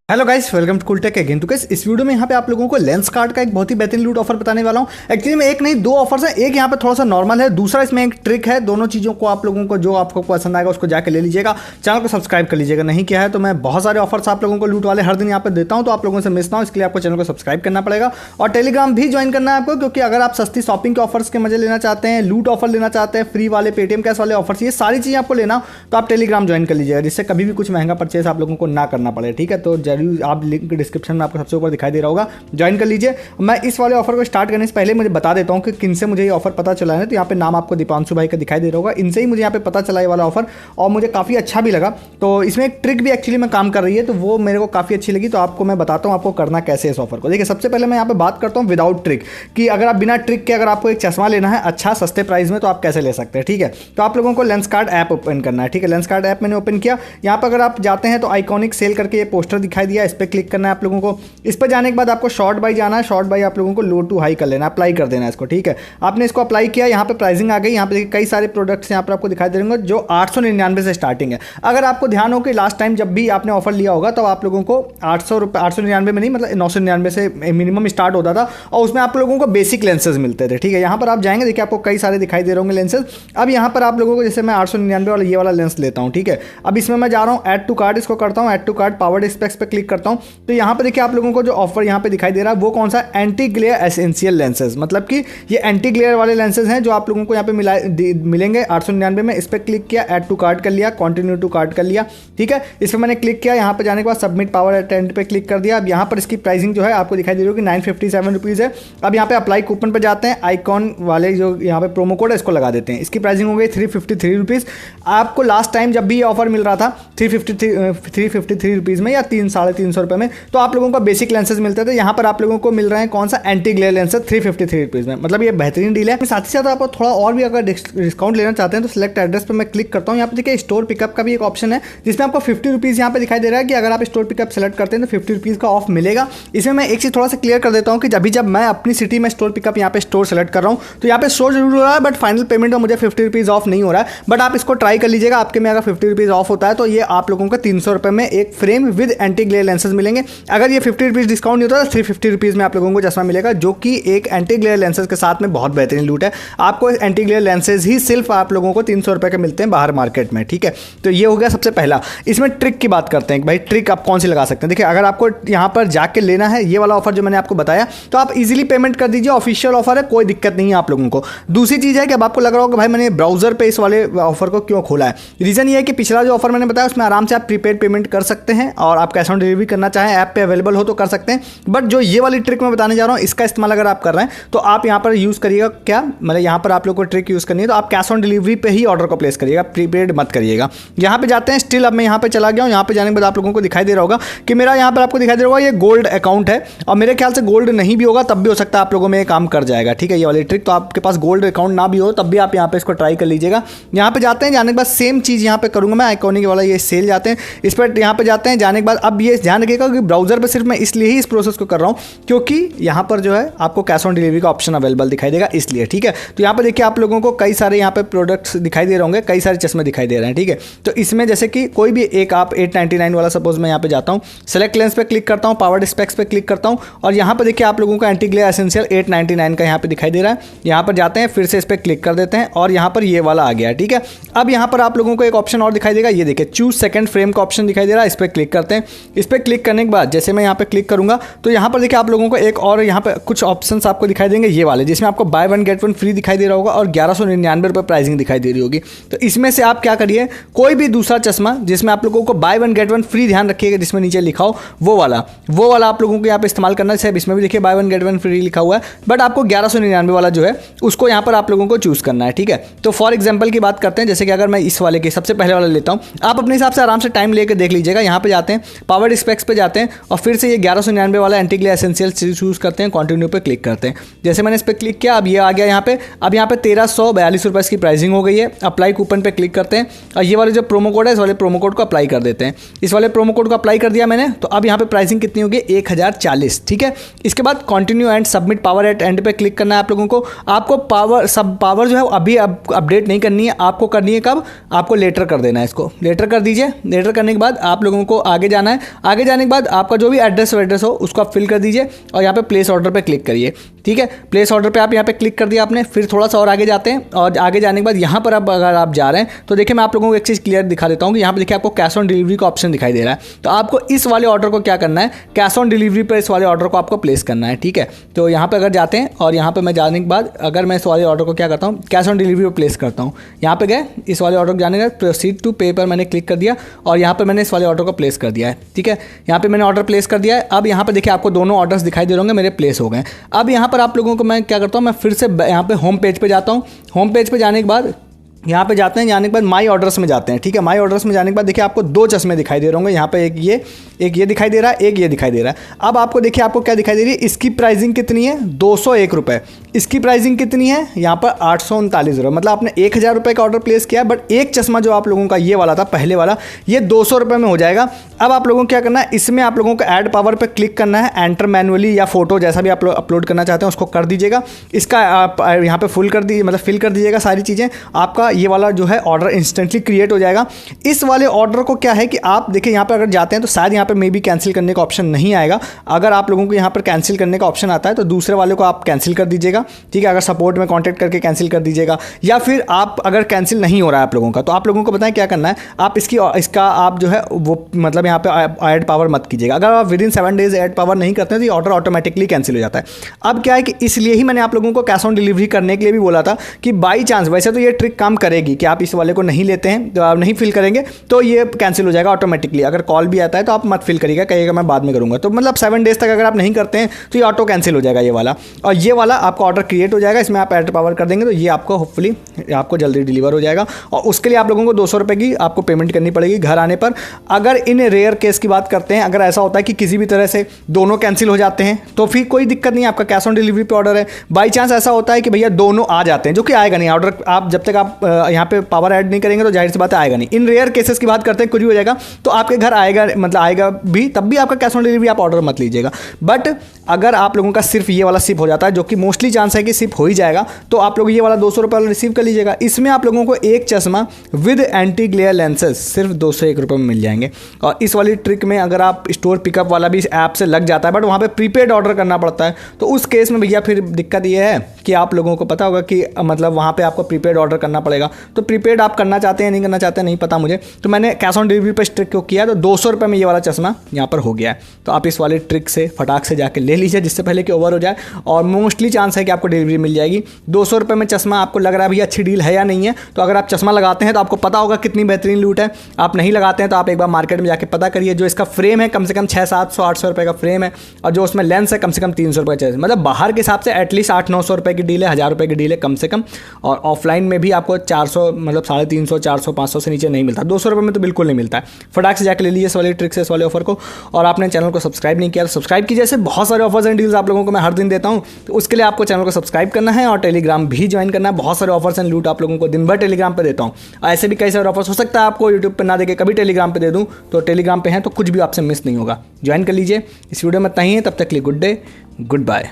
Hello guys, welcome to Cooltech again. तो guys, इस video में यहाँ पे आप लोगों को लेंस कार्ड का एक बहुत ही बेहतरीन लूट ऑफर बताने वाला हूँ। एक्चुअली में एक नहीं दो ऑफर्स हैं, एक यहाँ पे थोड़ा सा नॉर्मल है, दूसरा इसमें एक ट्रिक है। दोनों चीज़ों को आप लोगों को जो आपको पसंद आएगा उसको जाके ले लीजिएगा। चैनल को सब्सक्राइब कर लीजिएगा, नहीं किया है तो मैं बहुत सारे ऑफर्स आप लोगों को लूट वाले हर दिन यहाँ पे देता हूँ, तो आप लोगों से मिस ना हो इसके लिए आपको चैनल को सब्सक्राइब करना पड़ेगा और टेलीग्राम भी ज्वाइन करना है आपको, क्योंकि अगर आप सस्ती शॉपिंग के ऑफर्स के मजे लेना चाहते हैं, लूट ऑफर लेना चाहते हैं, फ्री वाले पेटीएम कैश वाले ऑफर्स, ये सारी चीज़ें आपको लेना हो तो आप टेलीग्राम ज्वाइन कर लीजिएगा, जिससे कभी भी कुछ महंगा परचेस आप लोगों को ना करना पड़े। ठीक है, तो जरूर आप लिंक डिस्क्रिप्शन में आपको सबसे ऊपर दिखाई दे रहा होगा, ज्वाइन कर लीजिए। मैं इस वाले ऑफर को स्टार्ट करने से पहले मुझे बता देता हूं कि किन से मुझे ये ऑफर पता चला है। तो यहाँ पे नाम आपको दीपांशु भाई का दिखाई दे रहा होगा, इनसे ही मुझे यहाँ पे पता चला ये वाला ऑफर और मुझे काफ़ी अच्छा भी लगा। तो इसमें एक ट्रिक भी एक्चुअली में काम कर रही है, तो वो मेरे को काफ़ी अच्छी लगी, तो आपको मैं बताता हूँ आपको करना कैसे इस ऑफर को। देखिए, सबसे पहले मैं यहाँ पे बात करता हूँ विदाउट ट्रिक कि अगर आप बिना ट्रिक के अगर आपको एक चश्मा लेना है अच्छा सस्ते प्राइस में तो आप कैसे ले सकते हैं। ठीक है, तो आप लोगों को लेंस कार्ड ऐप ओपन करना है। ठीक है, लेंस कार्ड ऐप मैंने ओपन किया। यहाँ पर अगर आप जाते हैं तो आइकॉनिक सेल करके ये पोस्टर दिखाई दिया, इस पर क्लिक करना है आप लोगों को। इस पर जाने के बाद आपको शॉर्ट बाई जाना है। शॉर्ट बाई आप लोगों को लो टू हाई कर लेना, अप्लाई कर देना है इसको। ठीक है, आपने इसको अप्लाई किया, यहाँ पे प्राइसिंग आ गई। यहाँ पे कई सारे प्रोडक्ट्स यहाँ पर आपको दिखाई दे देंगे जो 899 से स्टार्टिंग है। अगर आपको ध्यान हो कि लास्ट टाइम जब भी आपने ऑफर लिया होगा तो आप लोगों को 899 में नहीं, मतलब 999 से मिनिमम स्टार्ट होता था और उसमें आप लोगों को बेसिक लेंसेज मिलते थे। ठीक है, यहाँ पर आप जाएंगे, देखिए आपको कई सारे दिखाई दे रहे होंगे लेंसेज। अब यहाँ पर आप लोगों को, जैसे मैं 899 वाला ये वाला लेंस लेता हूँ। ठीक है, अब इसमें मैं जा रहा हूँ ऐड टू कार्ड, इसको करता हूँ add to card, powered specs पे क्लिक करता हूँ। तो यहाँ पर देखिए आप लोगों को जो ऑफर यहाँ पे दिखाई दे रहा है वो कौन सा, एंटी ग्लेयर एसेंशियल लेंसेज, मतलब कि ये एंटी ग्लेयर वाले लेंसेज हैं जो आप लोगों को यहाँ पे मिलेंगे 899 में। इस पर क्लिक किया, ऐड टू कार्ड कर लिया, कंटिन्यू टू कार्ड कर लिया। ठीक है, इस पर मैंने क्लिक किया, यहाँ पे जाने के बाद सबमिट पावर अटेंड पे क्लिक कर दिया। अब यहाँ पर इसकी प्राइसिंग जो है आपको दिखाई दे रही होगी 957 रुपीज़ है। अब यहाँ पे अप्लाई कूपन पे जाते हैं, आइकॉन वाले जो यहाँ पे प्रोमो कोड है इसको लगा देते हैं। इसकी प्राइसिंग हो गई 353 रुपीज़। आपको लास्ट टाइम जब भी ये ऑफर मिल रहा था 353 रुपीज़ में या 300-350 रुपये में, तो आप लोगों को बेसिक लेंसेज मिलते थे। यहाँ पर आप लोगों को मिल रहे हैं कौन सा, एंटी ग्लेयर लेंसेज 353 रुपीज़ में। मतलब ये बेहतरीन डील है। साथ ही साथ आप थोड़ा और भी अगर डिस्काउंट लेना चाहते हैं तो सिलेक्ट एड्रेस पर मैं क्लिक करता हूँ। यहाँ पे देखिए स्टोर पिकअप का भी एक ऑप्शन है जिसमें आपको 50 रुपीज़ यहाँ पे दिखाई दे रहा है कि अगर आप स्टोर पिकअप सेलेक्ट करते हैं तो 50 रुपीज़ का ऑफ मिलेगा। इसमें मैं एक चीज़ थोड़ा सा क्लियर कर देता हूँ कि जब मैं अपनी सिटी में स्टोर पिकअप यहाँ पे स्टोर सेलेक्ट कर रहा हूँ तो यहाँ पे स्टोर जरूर हो रहा है, बट फाइनल पेमेंट में मुझे 50 रुपीज़ ऑफ नहीं हो रहा है। बट आप इसको ट्राई कर लीजिएगा, आपके में अगर 50 रुपीज़ ऑफ होता है तो ये आप लोगों को 300 रुपये में एक frame with anti glare lenses मिलेंगे। अगर ये 50 रुपीज़ डिस्काउंट नहीं होता तो 350 रुपीज़ में आप लोगों को चश्मा मिलेगा, जो कि एक एंटी ग्लेयर लेंसेज के साथ में बहुत बेहतरीन लूट है। आपको एंटी ग्लेयर लेंसेज ही सिर्फ आप लोगों को 300 रुपये के मिलते हैं बाहर मार्केट में। ठीक है, तो ये हो गया सबसे पहला। इसमें ट्रिक की बात करते हैं कि भाई ट्रिक आप कौन सी लगा सकते हैं। देखिए, अगर आपको यहाँ पर जाके लेना है ये वाला ऑफर जो मैंने आपको बताया तो आप इजीली पेमेंट कर दीजिए, ऑफिशियल ऑफर है, कोई दिक्कत नहीं है आप लोगों को। दूसरी चीज़ है कि अब आपको लग रहा होगा भाई मैंने ब्राउजर पे इस वाले ऑफर को क्यों खोला है। रीज़न ये है कि पिछला जो ऑफर मैंने बताया उसमें आराम से आप प्रीपेड पेमेंट कर सकते हैं और आप कैश ऑन डिलीवरी करना चाहें ऐप पे अवेलेबल हो तो कर सकते हैं। बट जो ये वाली ट्रिक मैं बताने जा रहा हूँ इसका इस्तेमाल अगर आप कर रहे हैं तो आप यहाँ पर यूज़ करिएगा क्या, मतलब यहाँ पर आप लोग को ट्रिक यूज़ करनी है तो आप कैश ऑन डिलीवरी पे ही ऑर्डर को प्लेस करिएगा, प्रीपेड मत करिएगा। यहाँ पे जाते हैं, स्टिल अब मैं यहाँ पे चला गया हूँ। यहाँ पे जाने के बाद आप लोगों को दिखाई दे रहा होगा कि मेरा यहाँ पर आपको दिखाई दे रहा होगा ये गोल्ड अकाउंट है और मेरे ख्याल से गोल्ड नहीं भी होगा तब भी हो सकता है आप लोगों में ये काम कर जाएगा। ठीक है, ये वाली ट्रिक, तो आपके पास गोल्ड अकाउंट ना भी हो तब भी आप यहाँ पे इसको ट्राई कर लीजिएगा। यहाँ पे जाते हैं, जाने के बाद सेम चीज़ यहाँ पे करूँगा मैं, आइकॉनिक वाला ये सेल जाते हैं, इस पर यहाँ पे जाते हैं। जाने के बाद अब ये ध्यान रखिएगा कि ब्राउजर पर सिर्फ मैं इसलिए ही इस प्रोसेस को कर रहा हूँ क्योंकि यहाँ पर जो है आपको कैश ऑन डिलीवरी का ऑप्शन अवेलेबल दिखाई देगा, इसलिए। ठीक है, तो यहाँ पे देखिए आप लोगों को कई सारे यहाँ पे प्रोडक्ट्स दिखाई दे रहे होंगे, कई सारे चश्मे दिखाई दे रहे हैं। ठीक है, तो इसमें जैसे कि कोई भी एक आप 899 वाला सपोज मैं यहाँ पे जाता हूँ, सेलेक्ट लेंस पे क्लिक करता हूँ, पावर्ड स्पेक्स पे क्लिक करता हूँ और यहाँ पे देखिए आप लोगों का एंटी ग्लेयर एसेंशियल 899 का यहाँ पे दिखाई दे रहा है। यहाँ पर जाते हैं, फिर से इस पर क्लिक कर देते हैं और यहाँ पर ये वाला आ गया है। ठीक है, अब यहाँ पर आप लोगों को एक ऑप्शन और दिखाई देगा, ये देखिए चूज सेकंड फ्रेम का ऑप्शन दिखाई दे रहा है, इस पर क्लिक करते हैं। इस पर क्लिक करने के बाद जैसे मैं यहाँ पे क्लिक करूँगा तो यहाँ पर देखिए आप लोगों को एक और यहाँ पे कुछ ऑप्शंस आपको दिखाई देंगे, ये वाले जिसमें आपको by one get one free दिखाई दे रहा होगा और 1199 रुपये प्राइसिंग दिखाई दे रही होगी। तो इसमें से आप क्या करिए, कोई भी दूसरा चश्मा जिसमें आप लोगों को by one get one free, ध्यान रखिएगा जिसमें नीचे लिखा हो वो वाला आप लोगों को यहाँ पे इस्तेमाल करना है। इसमें भी देखिए by one get one free लिखा हुआ है, बट आपको 1199 वाला जो है उसको यहाँ पर आप लोगों को चूज़ करना है। ठीक है, तो फॉर एग्जाम्पल की बात करते हैं, जैसे कि अगर मैं इस वाले के सबसे पहले वाला लेता हूँ, आप अपने हिसाब से आराम से टाइम लेकर देख लीजिएगा। यहाँ पे जाते हैं, पावर्ड स्पेक्स पे जाते हैं और फिर से ये 1199 वाला एंटी ग्लेयर एसेंशियल चूज़ करते हैं, कंटिन्यू पे क्लिक करते हैं। जैसे मैंने इस पर क्लिक किया, अब ये आ गया यहाँ पे। अब यहाँ पे 1342 रुपये की प्राइसिंग हो गई है। अप्लाई कूपन पे क्लिक करते हैं और ये वाले जो प्रोमो कोड है इस वाले प्रोमो कोड को अप्लाई कर देते हैं। इस वाले प्रोमो कोड को अप्लाई कर दिया मैंने, तो अब यहाँ पे प्राइसिंग कितनी होगी, 1040। ठीक है, इसके बाद continue and submit power at end पे क्लिक करना है आप लोगों को। आपको पावर जो है अभी अपडेट नहीं करनी है, आपको करनी है कब, आपको लेटर कर देना है। इसको लेटर कर दीजिए। लेटर करने के बाद आप लोगों को आगे जाना है आगे जाने के बाद आपका जो भी एड्रेस हो उसको आप फिल कर दीजिए और यहाँ पे प्लेस ऑर्डर पे क्लिक करिए। ठीक है, प्लेस ऑर्डर पे आप यहाँ पे क्लिक कर दिया आपने। फिर थोड़ा सा और आगे जाते हैं और आगे जाने के बाद यहाँ पर अब अगर आप जा रहे हैं तो देखिए मैं आप लोगों को एक चीज़ क्लियर दिखा देता हूँ कि यहाँ पे देखिए आपको कैश ऑन डिलीवरी का ऑप्शन दिखाई दे रहा है। तो आपको इस वाले ऑर्डर को क्या करना है, कैश ऑन डिलीवरी पर इस वाले ऑर्डर को आपको प्लेस करना है। ठीक है, तो यहाँ पर अगर जाते हैं और यहाँ पर मैं जाने के बाद अगर मैं इस वाले ऑर्डर को क्या करता हूँ, कैश ऑन डिलीवरी पर प्लेस करता हूँ। यहाँ पे गए, इस वाले ऑर्डर को जाने का प्रोसीड टू पे पर मैंने क्लिक कर दिया और यहाँ पे मैंने इस वाले ऑर्डर को प्लेस कर दिया है। ठीक है, यहाँ पे मैंने ऑर्डर प्लेस कर दिया है। अब यहाँ पे देखिए आपको दोनों ऑर्डर्स दिखाई दे रहे होंगे, मेरे प्लेस हो गए। अब यहाँ पर आप लोगों को मैं क्या करता हूँ, मैं फिर से यहाँ पे होम पेज पे जाता हूँ। होम पेज पे जाने के बाद यहाँ पे जाते हैं, जाने के बाद माई ऑर्डर्स में जाते हैं। ठीक है, माई ऑर्डर्स में जाने के बाद देखिए आपको दो चश्मे दिखाई दे रहे होंगे। यहाँ पे एक ये दिखाई दे रहा है, एक ये दिखाई दे रहा है। अब आपको देखिए आपको क्या दिखाई दे रही है, इसकी प्राइसिंग कितनी है, 201 रुपये। इसकी प्राइसिंग कितनी है, यहाँ पर 839 रुपये। मतलब आपने 1000 रुपये का ऑर्डर प्लेस किया, बट एक चश्मा जो आप लोगों का ये वाला था पहले वाला, ये 200 रुपये में हो जाएगा। अब आप लोगों को क्या करना है, इसमें आप लोगों को ऐड पावर पर क्लिक करना है, एंटर मैनुअली या फोटो जैसा भी आप लोग अपलोड करना चाहते हैं उसको कर दीजिएगा। इसका आप यहाँ पे फुल कर दीजिए, मतलब फिल कर दीजिएगा सारी चीज़ें। आपका ये वाला जो है ऑर्डर इंस्टेंटली क्रिएट हो जाएगा। इस वाले ऑर्डर को क्या है कि आप देखिए यहाँ पर अगर जाते हैं तो शायद यहाँ पर मे बी कैंसिल करने का ऑप्शन नहीं आएगा। अगर आप लोगों को यहाँ पर कैंसिल करने का ऑप्शन आता है तो दूसरे वाले को आप कैंसिल कर दीजिएगा। ठीक है, अगर सपोर्ट में कॉन्टैक्ट करके कैंसिल कर दीजिएगा, या फिर आप अगर कैंसिल नहीं हो रहा है आप लोगों का तो आप लोगों को बताएं क्या करना है, आप इसका आप जो है वो मतलब यहाँ पे ऐड पावर मत कीजिएगा। अगर आप with in 7 days add power नहीं करते हैं तो ये ऑर्डर ऑटोमेटिकली कैंसिल हो जाता है। अब क्या है कि इसलिए ही मैंने आप लोगों को कैश ऑन डिलीवरी करने के लिए भी बोला था कि बाई चांस, वैसे तो ये ट्रिक काम करेगी कि आप इस वाले को नहीं लेते हैं तो आप नहीं फिल करेंगे तो ये कैंसिल हो जाएगा ऑटोमेटिकली। अगर कॉल भी आता है तो आप मत फिल करिएगा, कहिएगा मैं बाद में करूंगा। तो मतलब 7 डेज तक अगर आप नहीं करते हैं तो ये ऑटो कैंसिल हो जाएगा ये वाला, और ये वाला आपका ऑर्डर क्रिएट हो जाएगा। इसमें आप ऐड पावर कर देंगे तो ये आपको होपफुली आपको जल्दी डिलीवर हो जाएगा। और उसके लिए आप लोगों को 200 रुपये की आपको पेमेंट करनी पड़ेगी घर आने पर। अगर इन रेयर केस की बात करते हैं, अगर ऐसा होता है कि किसी भी तरह से दोनों कैंसिल हो जाते हैं तो फिर कोई दिक्कत नहीं, आपका कैश ऑन डिलीवरी पे ऑर्डर है। बाई चांस ऐसा होता है कि भैया दोनों आ जाते हैं, जो कि आएगा नहीं ऑर्डर, आप जब तक आप यहाँ पे पावर ऐड नहीं करेंगे तो जाहिर सी बात आएगा नहीं। इन रेयर केसेस की बात करते हैं, कुछ भी हो जाएगा तो आपके घर आएगा, मतलब आएगा भी, तब भी आपका कैश ऑन डिलीवरी आप ऑर्डर मत लीजिएगा। बट अगर आप लोगों का सिर्फ ये वाला शिप हो जाता है, जो कि मोस्टली चांस है कि शिप हो ही जाएगा, तो आप लोग ये वाला 200 रुपये वाला रिसीव कर लीजिएगा। इसमें आप लोगों को एक चश्मा विद एंटी ग्लेयर लेंसेज सिर्फ 201 रुपये में मिल जाएंगे। और इस वाली ट्रिक में अगर आप स्टोर पिकअप वाला भी ऐप से लग जाता है, बट वहाँ पे प्रीपेड ऑर्डर करना पड़ता है, तो उस केस में भैया फिर दिक्कत ये है कि आप लोगों को पता होगा कि मतलब वहाँ पे आपको प्रीपेड ऑर्डर करना पड़ेगा। तो प्रीपेड आप करना चाहते हैं नहीं करना चाहते हैं नहीं पता मुझे, तो मैंने कैश ऑन डिलीवरी पर ट्रिक क्यों किया, तो 200 रुपये में ये वाला चश्मा यहाँ पर हो गया है। तो आप इस वाले ट्रिक से फटाक से जाके ले लीजिए जिससे पहले कि ओवर हो जाए, और मोस्टली चांस है कि आपको डिलीवरी मिल जाएगी। 200 रुपये में चश्मा आपको लग रहा है भैया अच्छी डील है या नहीं है, तो अगर आप चश्मा लगाते हैं तो आपको पता होगा कितनी बेहतरीन लूट है। आप नहीं लगाते हैं तो आप एक बार मार्केट में जाके पता करिए। जो इसका फ्रेम है कम से कम 600-700-800 रुपये का फ्रेम है, और जो उसमें लेंस है कम से कम 300 रुपये चाहिए। मतलब बाहर के हिसाब से एटलीस्ट 800-900 रुपये की डील है, 1000 रुपये की डील है कम से कम। और ऑफलाइन में भी आपको 400 मतलब 350, 400, 500 से नीचे नहीं मिलता। 200 रुपये में तो बिल्कुल नहीं मिलता है। फटाक से जाकर ले लीजिए इस वाली ट्रिक से, इस वाले ऑफर को। और आपने चैनल को सब्सक्राइब नहीं किया तो सब्सक्राइब कीजिए। ऐसे बहुत सारे ऑफर्स एंड डील्स आप लोगों को मैं हर दिन देता हूँ, तो उसके लिए आपको चैनल को सब्सक्राइब करना है और टेलीग्राम भी ज्वाइन करना है। बहुत सारे ऑफर्स एंड लूट आप लोगों को दिन भर टेलीग्राम पे देता हूँ। ऐसे भी कई सारे ऑफर्स हो सकता है आपको यूट्यूब पे ना देके कभी टेलीग्राम पे दे दूँ, तो टेलीग्राम पे हैं तो कुछ भी आपसे मिस नहीं होगा। ज्वाइन कर लीजिए। इस वीडियो में इतना ही है, तब तक के लिए गुड डे, गुड बाय।